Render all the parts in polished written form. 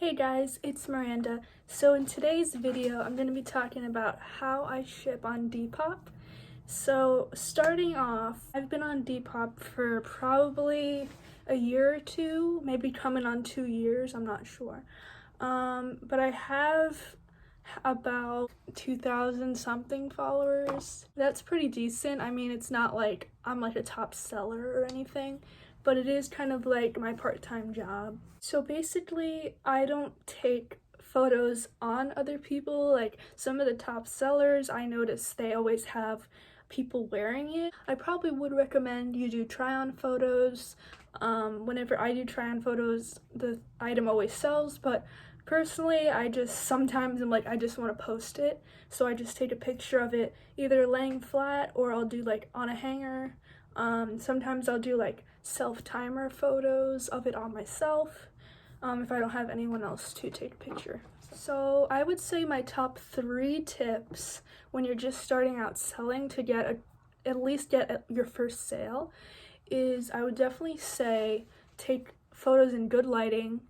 Hey guys, it's Miranda. So in today's video, I'm going to be talking about how I ship on Depop. So starting off, I've been on Depop for probably a year or two, maybe coming on 2 years, I'm not sure. But I have about 2,000 something followers. That's pretty decent. I mean, it's not like I'm like a top seller or anything, but it is kind of like my part-time job. So basically, I don't take photos on other people. Like some of the top sellers, I notice they always have people wearing it. I probably would recommend you do try-on photos. Whenever I do try-on photos, the item always sells, but personally, I just sometimes I'm like, I just want to post it, so I just take a picture of it either laying flat or I'll do like on a hanger. Sometimes I'll do like self-timer photos of it on myself if I don't have anyone else to take a picture. So I would say my top 3 tips when you're just starting out selling to at least get your first sale is I would definitely say take photos in good lighting.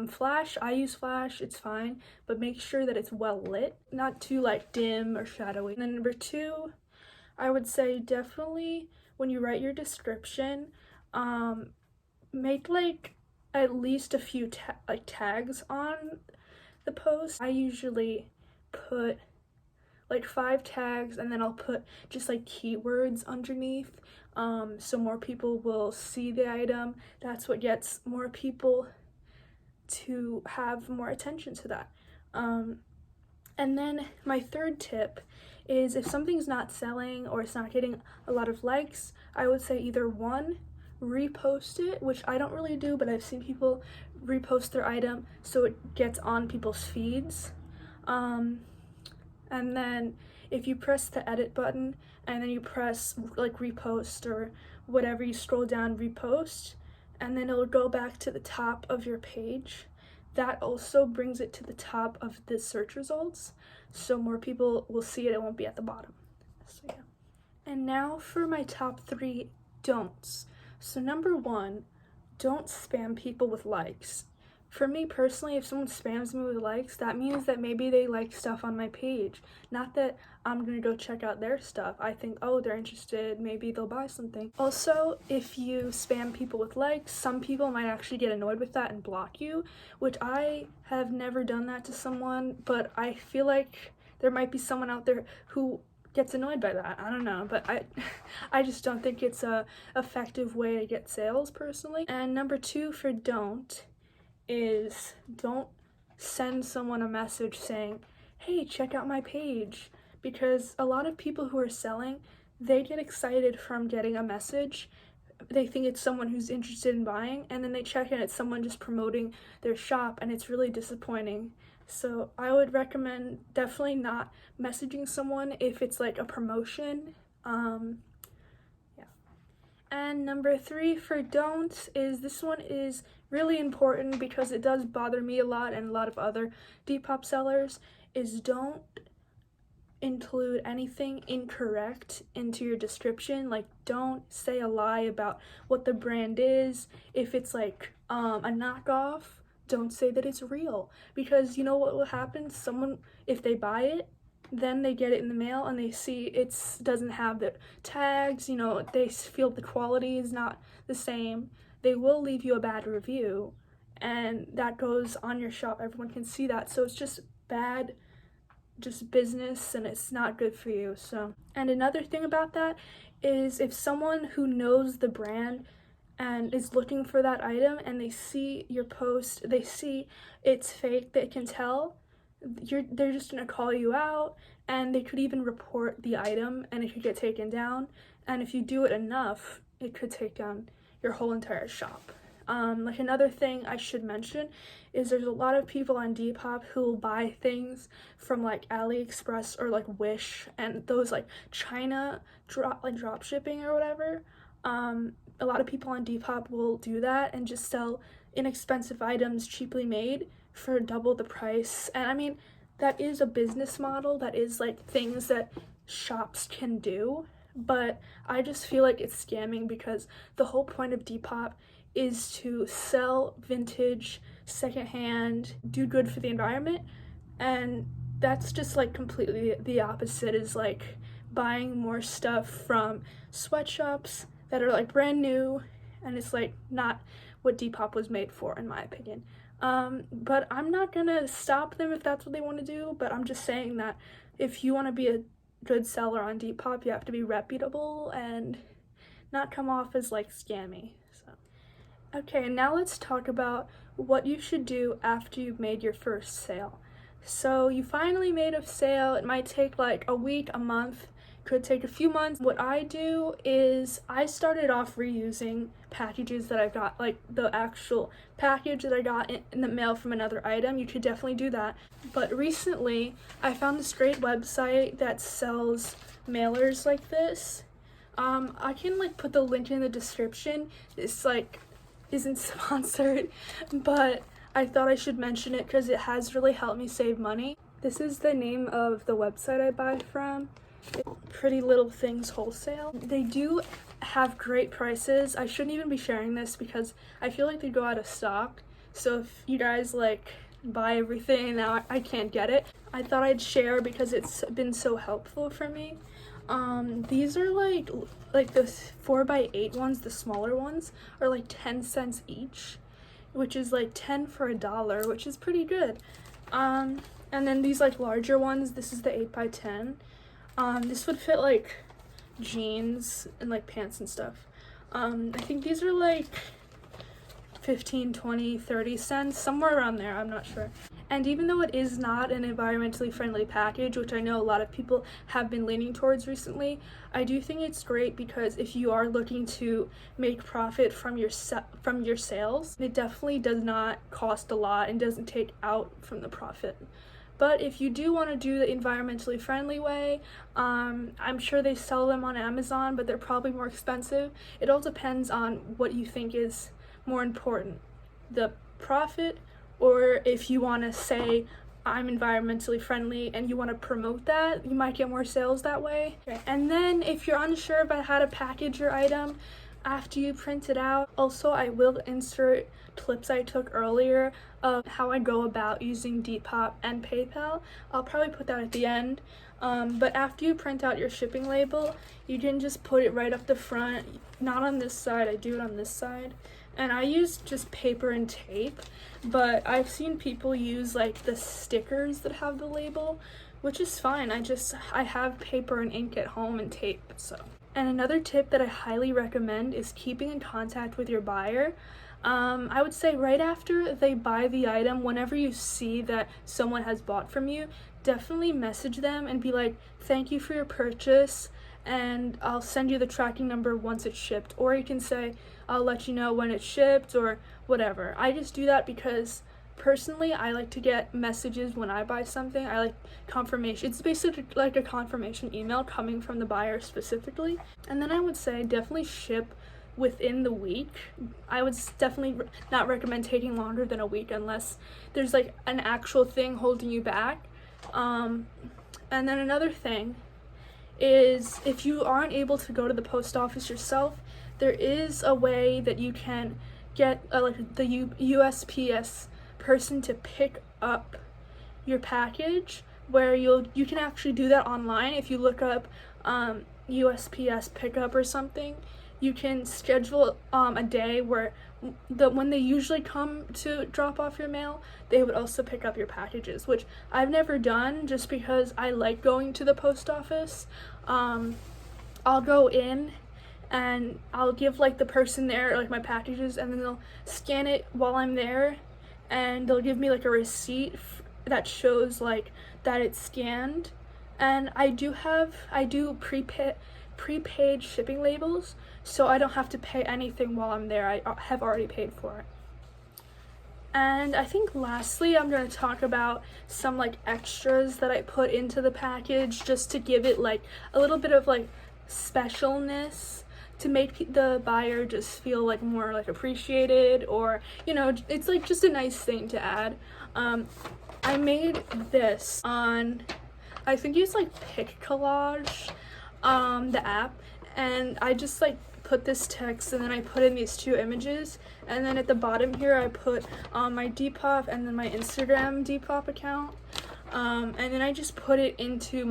Flash, I use flash, it's fine, but make sure that it's well lit, not too like dim or shadowy. And then number 2, I would say definitely when you write your description, make like at least a few tags on the post. I usually put like 5 tags and then I'll put just like keywords underneath so more people will see the item. That's what gets more people to have more attention to that. And then my 3rd tip is if something's not selling or it's not getting a lot of likes, I would say either 1, repost it, which I don't really do, but I've seen people repost their item so it gets on people's feeds. And then if you press the edit button and then you press like repost or whatever, you scroll down repost, and then it'll go back to the top of your page. That also brings it to the top of the search results, so more people will see it, it won't be at the bottom. So yeah. And now for my top 3 don'ts. So number 1, don't spam people with likes. For me personally, if someone spams me with likes, that means that maybe they like stuff on my page. Not that I'm gonna go check out their stuff. I think, oh, they're interested, maybe they'll buy something. Also, if you spam people with likes, some people might actually get annoyed with that and block you, which I have never done that to someone, but I feel like there might be someone out there who gets annoyed by that. I don't know, but I just don't think it's a effective way to get sales personally. And number 2 for don't send someone a message saying, hey, check out my page, because a lot of people who are selling, they get excited from getting a message. They think it's someone who's interested in buying, and then they check and it's someone just promoting their shop, and it's really disappointing. So I would recommend definitely not messaging someone if it's like a promotion. And number 3 for don't is, this one is really important because it does bother me a lot and a lot of other Depop sellers, is don't include anything incorrect into your description. Like, don't say a lie about what the brand is. If it's like a knockoff, don't say that it's real, because you know what will happen? Someone, if they buy it, then they get it in the mail and they see it doesn't have the tags, you know, they feel the quality is not the same, they will leave you a bad review, and that goes on your shop, everyone can see that, so it's just bad, just business, and it's not good for you. So, and another thing about that is if someone who knows the brand and is looking for that item and they see your post, they see it's fake, they can tell, they're just gonna call you out, and they could even report the item and it could get taken down, and if you do it enough, it could take down your whole entire shop. Like another thing I should mention is there's a lot of people on Depop who will buy things from like AliExpress or like Wish and those like China drop shipping or whatever. A lot of people on Depop will do that and just sell inexpensive items cheaply made for double the price. And I mean, that is a business model, that is like things that shops can do, but I just feel like it's scamming because the whole point of Depop is to sell vintage secondhand, do good for the environment. And that's just like completely the opposite, is like buying more stuff from sweatshops that are like brand new, and it's like not what Depop was made for, in my opinion. But I'm not gonna stop them if that's what they want to do, but I'm just saying that if you want to be a good seller on Depop, you have to be reputable and not come off as like scammy. So okay, now let's talk about what you should do after you've made your first sale. So you finally made a sale. It might take like a week, a month, could take a few months. What I do is I started off reusing packages that I got, like the actual package that I got in the mail from another item. You could definitely do that. But recently I found this great website that sells mailers like this. I can like put the link in the description. It's like isn't sponsored, but I thought I should mention it because it has really helped me save money. This is the name of the website I buy from. Pretty Little Things Wholesale. They do have great prices. I shouldn't even be sharing this because I feel like they go out of stock. So if you guys like buy everything now I can't get it, I thought I'd share because it's been so helpful for me. These are like the 4x8 ones, the smaller ones, are like 10 cents each, which is like 10 for $1, which is pretty good. And then these like larger ones, this is the 8x10. This would fit like jeans and like pants and stuff. I think these are like 15, 20, 30 cents, somewhere around there, I'm not sure. And even though it is not an environmentally friendly package, which I know a lot of people have been leaning towards recently, I do think it's great because if you are looking to make profit from your sales, it definitely does not cost a lot and doesn't take out from the profit. But if you do want to do the environmentally friendly way, I'm sure they sell them on Amazon, but they're probably more expensive. It all depends on what you think is more important, the profit, or if you want to say I'm environmentally friendly and you want to promote that, you might get more sales that way. Okay. And then if you're unsure about how to package your item after you print it out, also I will insert clips I took earlier of how I go about using Depop and PayPal. I'll probably put that at the end. But after you print out your shipping label, you can just put it right up the front, not on this side, I do it on this side. And I use just paper and tape, but I've seen people use like the stickers that have the label, which is fine. I have paper and ink at home and tape, so. And another tip that I highly recommend is keeping in contact with your buyer. I would say right after they buy the item, whenever you see that someone has bought from you, definitely message them and be like, thank you for your purchase, and I'll send you the tracking number once it's shipped. Or you can say, I'll let you know when it's shipped or whatever. I just do that because personally I like to get messages when I buy something. I like confirmation. It's basically like a confirmation email coming from the buyer specifically. And then I would say definitely ship within the week. I would definitely not recommend taking longer than a week unless there's like an actual thing holding you back. And then another thing is if you aren't able to go to the post office yourself, there is a way that you can get like the USPS person to pick up your package, where you can actually do that online. If you look up USPS pickup or something, you can schedule a day where when they usually come to drop off your mail, they would also pick up your packages, which I've never done just because I like going to the post office. I'll go in and I'll give like the person there like my packages, and then they'll scan it while I'm there, and they'll give me like a receipt that shows like that it's scanned. And I do prepaid shipping labels, so I don't have to pay anything while I'm there. I have already paid for it. And I think lastly, I'm going to talk about some like extras that I put into the package just to give it like a little bit of like specialness, to make the buyer just feel like more like appreciated, or you know, it's like just a nice thing to add. I made this on, I think it's like Pic Collage, the app, and I just like put this text, and then I put in these 2 images, and then at the bottom here I put my Depop and then my Instagram Depop account, and then I just put it into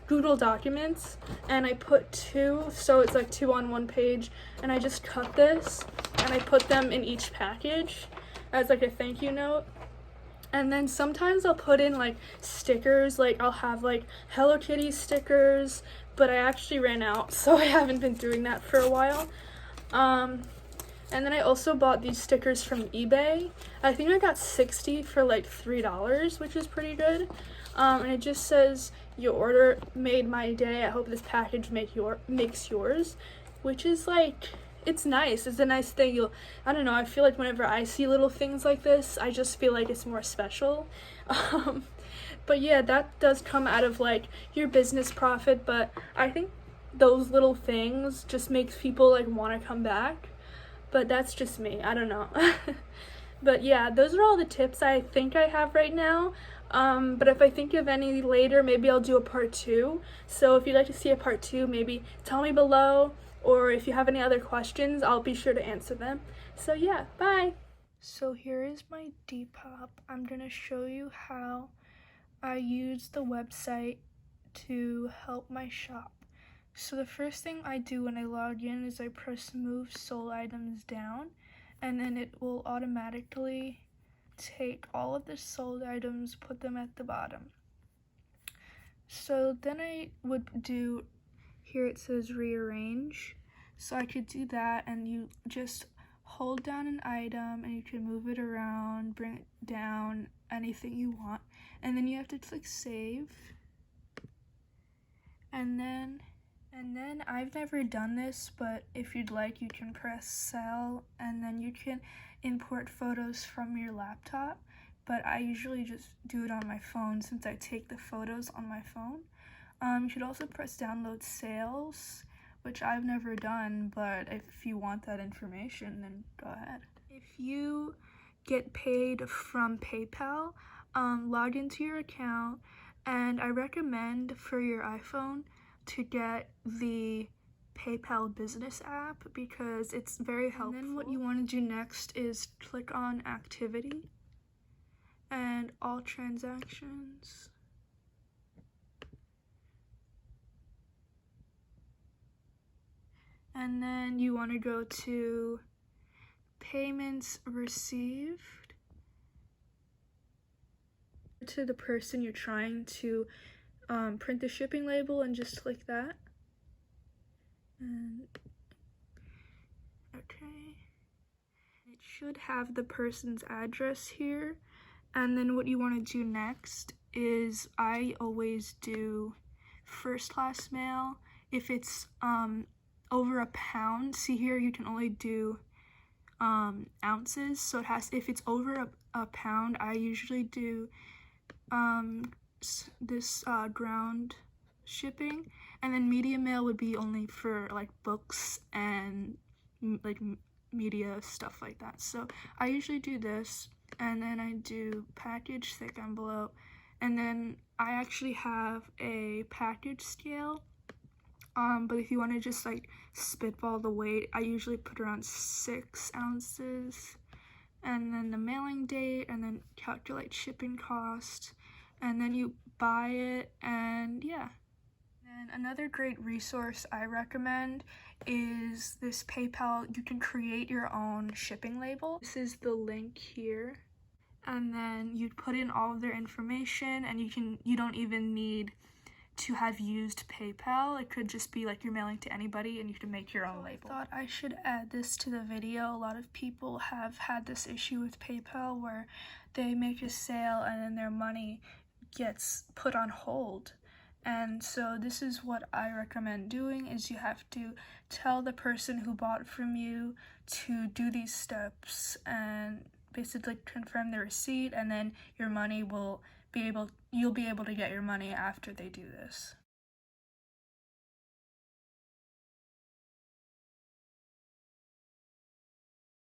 Google Documents, and I put 2, so it's like 2 on 1 page, and I just cut this and I put them in each package as like a thank you note. And then sometimes I'll put in like stickers, like I'll have like Hello Kitty stickers, but I actually ran out, so I haven't been doing that for a while. And then I also bought these stickers from eBay. I think I got 60 for like $3, which is pretty good. And it just says, "Your order made my day. I hope this package makes yours," which is like, it's nice. It's a nice thing. I don't know, I feel like whenever I see little things like this, I just feel like it's more special. But yeah, that does come out of like your business profit, but I think those little things just makes people like want to come back. But that's just me. I don't know. But yeah, those are all the tips I think I have right now. But if I think of any later, maybe I'll do a part 2. So if you'd like to see a part 2, maybe tell me below, or if you have any other questions, I'll be sure to answer them. So yeah, bye! So here is my Depop. I'm gonna show you how I use the website to help my shop. So the first thing I do when I log in is I press move sold items down, and then it will automatically take all of the sold items, put them at the bottom. So then I would do, here it says rearrange, so I could do that, and you just hold down an item and you can move it around, bring it down, anything you want, and then you have to click save. And then I've never done this, but if you'd like, you can press sell, and then you can import photos from your laptop, but I usually just do it on my phone since I take the photos on my phone. You should also press download sales, which I've never done, but if you want that information, then go ahead. If you get paid from PayPal, log into your account, and I recommend for your iPhone to get the PayPal business app because it's very helpful. And then what you want to do next is click on activity and all transactions. And then you want to go to payments received, to the person you're trying to print the shipping label, and just click that. And okay, it should have the person's address here. And then what you want to do next is, I always do first class mail. If it's over a pound, see here you can only do ounces, so if it's over a pound, I usually do this ground shipping, and then media mail would be only for like books and like media stuff like that. So I usually do this, and then I do package thick envelope, and then I actually have a package scale, but if you want to just like spitball the weight, I usually put around 6 ounces, and then the mailing date, and then calculate shipping cost, and then you buy it, and yeah. And another great resource I recommend is this PayPal. You can create your own shipping label. This is the link here, and then you put in all of their information, and you don't even need to have used PayPal. It could just be like you're mailing to anybody and you can make your own label. I thought I should add this to the video. A lot of people have had this issue with PayPal where they make a sale and then their money gets put on hold. And so this is what I recommend doing, is you have to tell the person who bought from you to do these steps and basically confirm the receipt, and then your money will you'll be able to get your money after they do this.